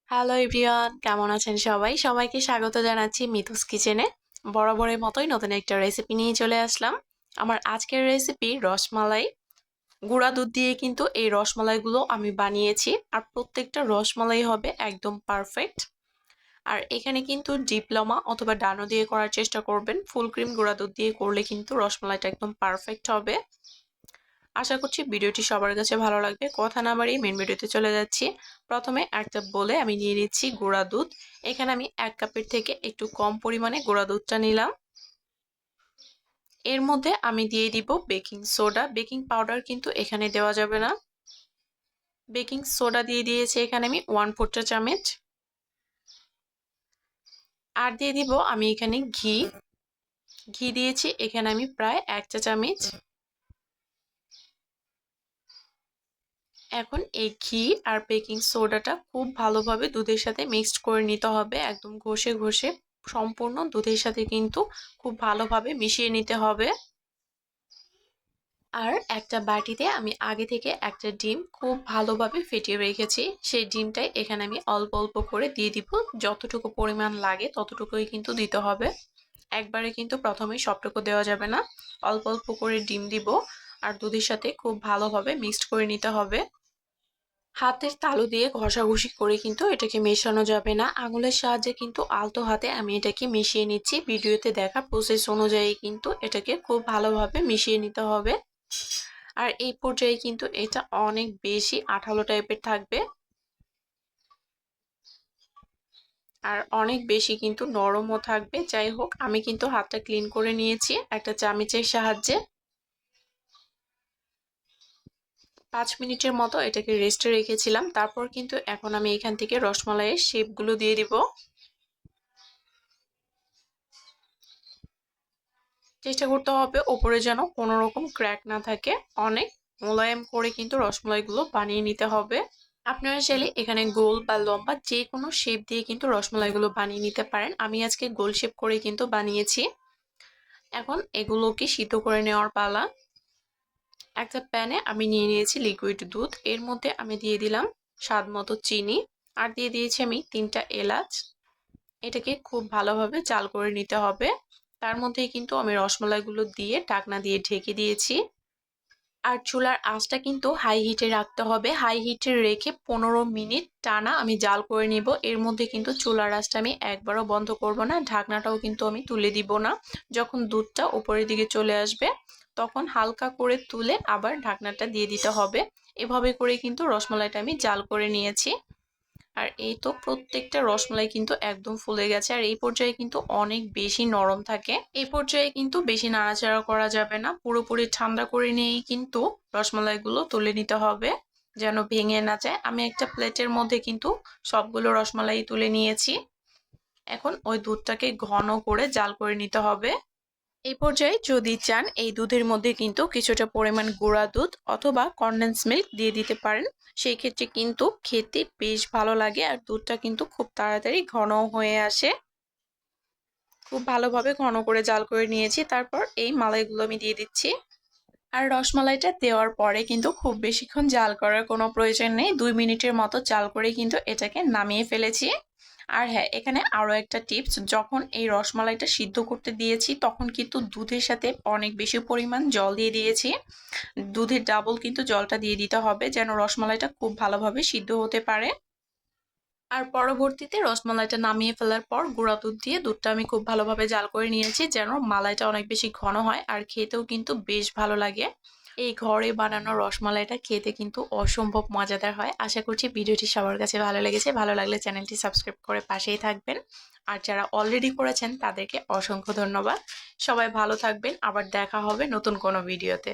Hello everyone, কেমন আছেন সবাই? সবাইকে স্বাগত জানাচ্ছি মিতুস কিচেনে। বরাবরের মতোই নতুন একটা রেসিপি নিয়ে চলে আসলাম। আমার আজকের রেসিপি রসমালাই। গুঁড়া দুধ দিয়ে কিন্তু এই রসমালাইগুলো আমি বানিয়েছি, আর প্রত্যেকটা রসমালাই হবে একদম পারফেক্ট। আর এখানে কিন্তু ডিপ্লোমা অথবা ডানো দিয়ে করার চেষ্টা করবেন। ফুল ক্রিম গুঁড়া দুধ দিয়ে করলে কিন্তু রসমালাইটা একদম পারফেক্ট হবে। আশা করছি ভিডিওটি সবার কাছে ভালো লাগবে। কথা না বাড়িয়ে মেন ভিডিওতে চলে যাচ্ছি। প্রথমে একটা বলে আমি নিয়ে নিচ্ছি গুঁড়া দুধ। এখানে আমি 1 কাপের থেকে একটু কম পরিমাণে গুঁড়া দুধটা নিলাম। এর মধ্যে আমি দিয়ে দিব বেকিং সোডা। বেকিং পাউডার কিন্তু এখানে দেওয়া যাবে না। বেকিং সোডা দিয়ে দিয়েছি এখানে আমি 1/4 চা চামচ। আর দিয়ে দিব আমি এখানে ঘি। ঘি দিয়েছি এখানে আমি প্রায় 1 চা চামচ। এখন এই ঘি আর বেকিং সোডাটা খুব ভালোভাবে দুধের সাথে মিক্সড করে নিতে হবে। একদম ঘষে ঘষে সম্পূর্ণ দুধের সাথে কিন্তু খুব ভালোভাবে মিশিয়ে নিতে হবে। আর একটা বাটিতে আমি আগে থেকে একটা ডিম খুব ভালোভাবে ফেটিয়ে রেখেছি। সেই ডিমটাই এখানে আমি অল্প অল্প করে দিয়ে দিব। যতটুকু পরিমাণ লাগে ততটুকুই কিন্তু দিতে হবে। একবারে কিন্তু প্রথমেই সবটুকু দেওয়া যাবে না। অল্প অল্প করে ডিম দিব আর দুধের সাথে খুব ভালোভাবে মিক্সড করে নিতে হবে। হাতের তালু দিয়ে ঘষাঘষি করে কিন্তু এটাকে মেশানো যাবে না। আঙুলের সাহায্যে কিন্তু আলতো হাতে আমি এটাকে মিশিয়ে নিচ্ছি। ভিডিওতে দেখা প্রসেস অনুযায়ী কিন্তু এটাকে খুব ভালোভাবে মিশিয়ে নিতে হবে। আর এই পর্যায়ে কিন্তু এটা অনেক বেশি আঠালো টাইপের থাকবে, আর অনেক বেশি কিন্তু নরমও থাকবে। যাই হোক, আমি কিন্তু হাতটা ক্লিন করে নিয়েছি একটা চামচের সাহায্যে। 5 মিনিটের মতো এটাকে রেস্টে রেখেছিলাম। তারপর কিন্তু এখন আমি এখান থেকে রসমালাইয়ের শেপগুলো দিয়ে দিব। চেষ্টা করতে হবে ওপরে যেন কোনো রকম ক্র্যাক না থাকে। অনেক মোলায়েম করে কিন্তু রসমালাইগুলো বানিয়ে নিতে হবে। আপনারা চাইলে এখানে গোল বা লম্বা যে কোনো শেপ দিয়ে কিন্তু রসমালাইগুলো বানিয়ে নিতে পারেন। আমি আজকে গোল শেপ করে কিন্তু বানিয়েছি। এখন এগুলোকে সিদ্ধ করে নেওয়ার পালা। একটা প্যানে আমি নিয়ে নিয়েছি লিকুইড দুধ। এর মধ্যে আমি দিয়ে দিলাম স্বাদ মতো চিনি, আর দিয়ে দিয়েছি আমি 3টা এলাচ। এটাকে খুব ভালোভাবে জাল করে নিতে হবে। তার মধ্যেই কিন্তু আমি রসমালাইগুলো দিয়ে ঢাকনা দিয়ে ঢেকে দিয়েছি। আর চুলার আঁচটা কিন্তু হাই হিটে রাখতে হবে। হাই হিটে রেখে 15 মিনিট টানা আমি জাল করে নিব। এর মধ্যে কিন্তু চুলার আঁচটা আমি একবারও বন্ধ করব না, ঢাকনাটাও কিন্তু আমি তুলে দিব না। যখন দুধটা উপরের দিকে চলে আসবে তখন হালকা করে তুলে আবার ঢাকনাটা দিয়ে দিতে হবে। এভাবে করে কিন্তু রসমালাইটা আমি জাল করে নিয়েছি। আর এই তো প্রত্যেকটা রসমালাই কিন্তু একদম ফুলে গেছে। আর এই পর্যায়ে কিন্তু অনেক বেশি নরম থাকে। এই পর্যায়ে কিন্তু বেশি নাড়াচাড়া করা যাবে না। পুরোপুরি ঠান্ডা করে নিয়েই কিন্তু রসমালাইগুলো তুলে নিতে হবে, যেন ভেঙে না যায়। আমি একটা প্লেটের মধ্যে কিন্তু সবগুলো রসমালাই তুলে নিয়েছি। এখন ওই দুধটাকে ঘন করে জাল করে নিতে হবে। এই পর্যায়ে যদি চান এই দুধের মধ্যে কিন্তু কিছুটা পরিমাণ গুঁড়া দুধ অথবা কনডেন্স মিল্ক দিয়ে দিতে পারেন। সেই ক্ষেত্রে কিন্তু খেতে বেশ ভালো লাগে, আর দুধটা কিন্তু খুব তাড়াতাড়ি ঘন হয়ে আসে। খুব ভালোভাবে ঘন করে জাল করে নিয়েছি। তারপর এই মালাইগুলো আমি দিয়ে দিচ্ছি। আর রসমালাইটা দেওয়ার পরে কিন্তু খুব বেশিক্ষণ জাল করার কোনো প্রয়োজন নেই। 2 মিনিটের মতো জাল করে কিন্তু এটাকে নামিয়ে ফেলেছি। আর হ্যাঁ, এখানে আরো একটা টিপস, যখন এই রসমালাইটা সিদ্ধ করতে দিয়েছি তখন কিন্তু দুধের সাথে অনেক বেশি পরিমাণ জল দিয়ে দিয়েছি। দুধের ডাবল কিন্তু জলটা দিয়ে দিতে হবে, যেন রসমালাইটা খুব ভালোভাবে সিদ্ধ হতে পারে। আর পরবর্তীতে রসমালাইটা নামিয়ে ফেলার পর গুঁড়া দুধ দিয়ে দুধটা আমি খুব ভালোভাবে জাল করে নিয়েছি, যেন মালাইটা অনেক বেশি ঘন হয় আর খেতেও কিন্তু বেশ ভালো লাগে। এই ঘরে বানানো রসমালাইটা খেতে কিন্তু অসম্ভব মজাদার হয়। আশা করছি ভিডিওটি সবার কাছে ভালো লেগেছে। ভালো লাগলে চ্যানেলটি সাবস্ক্রাইব করে পাশেই থাকবেন। আর যারা অলরেডি করেছেন তাদেরকে অসংখ্য ধন্যবাদ। সবাই ভালো থাকবেন। আবার দেখা হবে নতুন কোনো ভিডিওতে।